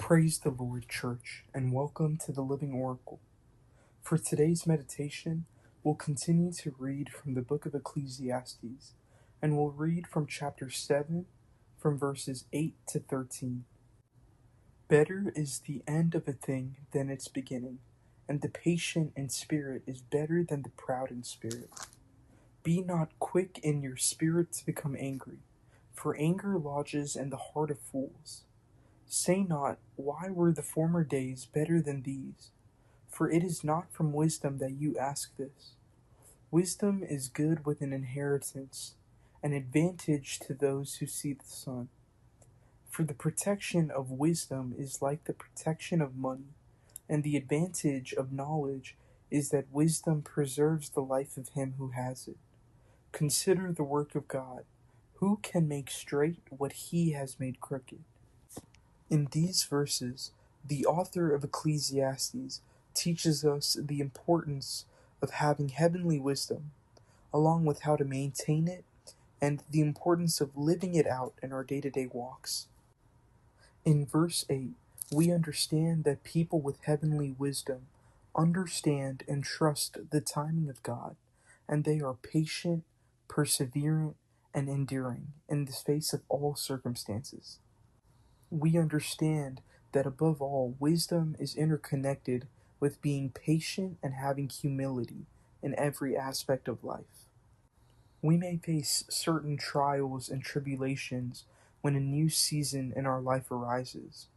Praise the Lord, Church, and welcome to the Living Oracle. For today's meditation, we'll continue to read from the book of Ecclesiastes, and we'll read from chapter 7, from verses 8 to 13. Better is the end of a thing than its beginning, and the patient in spirit is better than the proud in spirit. Be not quick in your spirit to become angry, for anger lodges in the heart of fools. Say not, why were the former days better than these? For it is not from wisdom that you ask this. Wisdom is good with an inheritance, an advantage to those who see the sun. For the protection of wisdom is like the protection of money, and the advantage of knowledge is that wisdom preserves the life of him who has it. Consider the work of God. Who can make straight what he has made crooked? In these verses, the author of Ecclesiastes teaches us the importance of having heavenly wisdom, along with how to maintain it, and the importance of living it out in our day-to-day walks. In verse 8, we understand that people with heavenly wisdom understand and trust the timing of God, and they are patient, perseverant, and enduring in the face of all circumstances. We understand that above all, wisdom is interconnected with being patient and having humility in every aspect of life. We may face certain trials and tribulations when a new season in our life arises,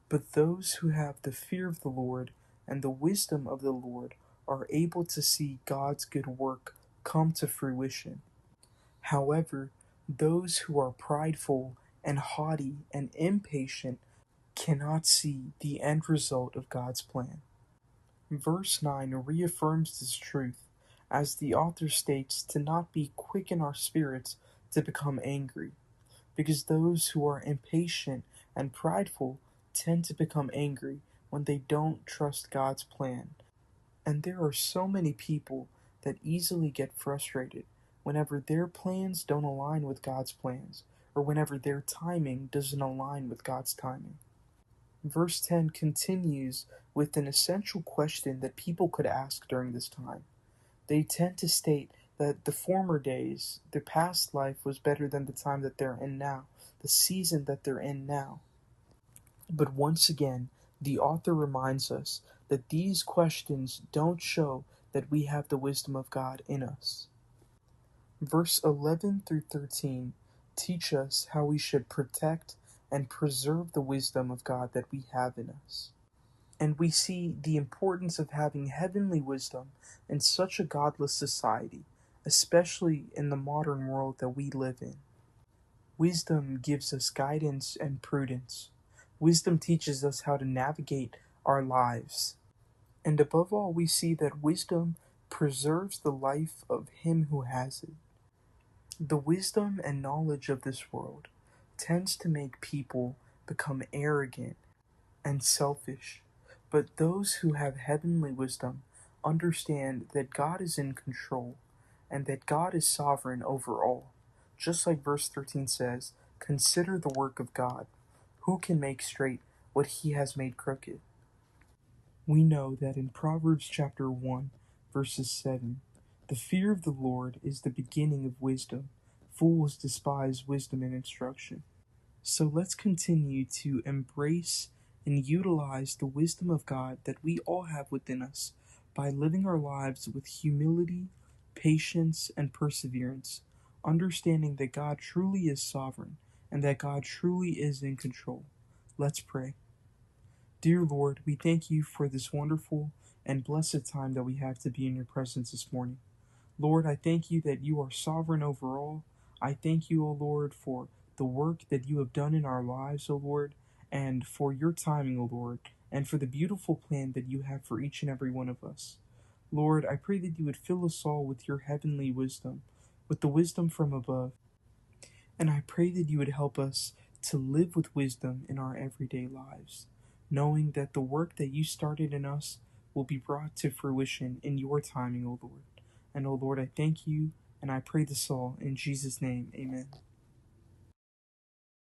but those who have the fear of the Lord and the wisdom of the Lord are able to see God's good work come to fruition. However, those who are prideful and haughty and impatient cannot see the end result of God's plan. Verse 9 reaffirms this truth, as the author states to not be quick in our spirits to become angry, because those who are impatient and prideful tend to become angry when they don't trust God's plan. And there are so many people that easily get frustrated whenever their plans don't align with God's plans, or whenever their timing doesn't align with God's timing. Verse 10 continues with an essential question that people could ask during this time. They tend to state that the former days, their past life, was better than the time that they're in now, the season that they're in now. But once again, the author reminds us that these questions don't show that we have the wisdom of God in us. Verse 11 through 13 teach us how we should protect and preserve the wisdom of God that we have in us. And we see the importance of having heavenly wisdom in such a godless society, especially in the modern world that we live in. Wisdom gives us guidance and prudence. Wisdom teaches us how to navigate our lives. And above all, we see that wisdom preserves the life of him who has it. The wisdom and knowledge of this world tends to make people become arrogant and selfish, but those who have heavenly wisdom understand that God is in control and that God is sovereign over all. Just like verse 13 says, consider the work of God. Who can make straight what he has made crooked? We know that in Proverbs chapter 1, verses 7, the fear of the Lord is the beginning of wisdom. Fools despise wisdom and instruction. So let's continue to embrace and utilize the wisdom of God that we all have within us by living our lives with humility, patience, and perseverance, understanding that God truly is sovereign and that God truly is in control. Let's pray. Dear Lord, we thank you for this wonderful and blessed time that we have to be in your presence this morning. Lord, I thank you that you are sovereign over all. I thank you, O Lord, for the work that you have done in our lives, O Lord, and for your timing, O Lord, and for the beautiful plan that you have for each and every one of us. Lord, I pray that you would fill us all with your heavenly wisdom, with the wisdom from above, and I pray that you would help us to live with wisdom in our everyday lives, knowing that the work that you started in us will be brought to fruition in your timing, O Lord. And, O Lord, I thank you, and I pray this all in Jesus' name. Amen.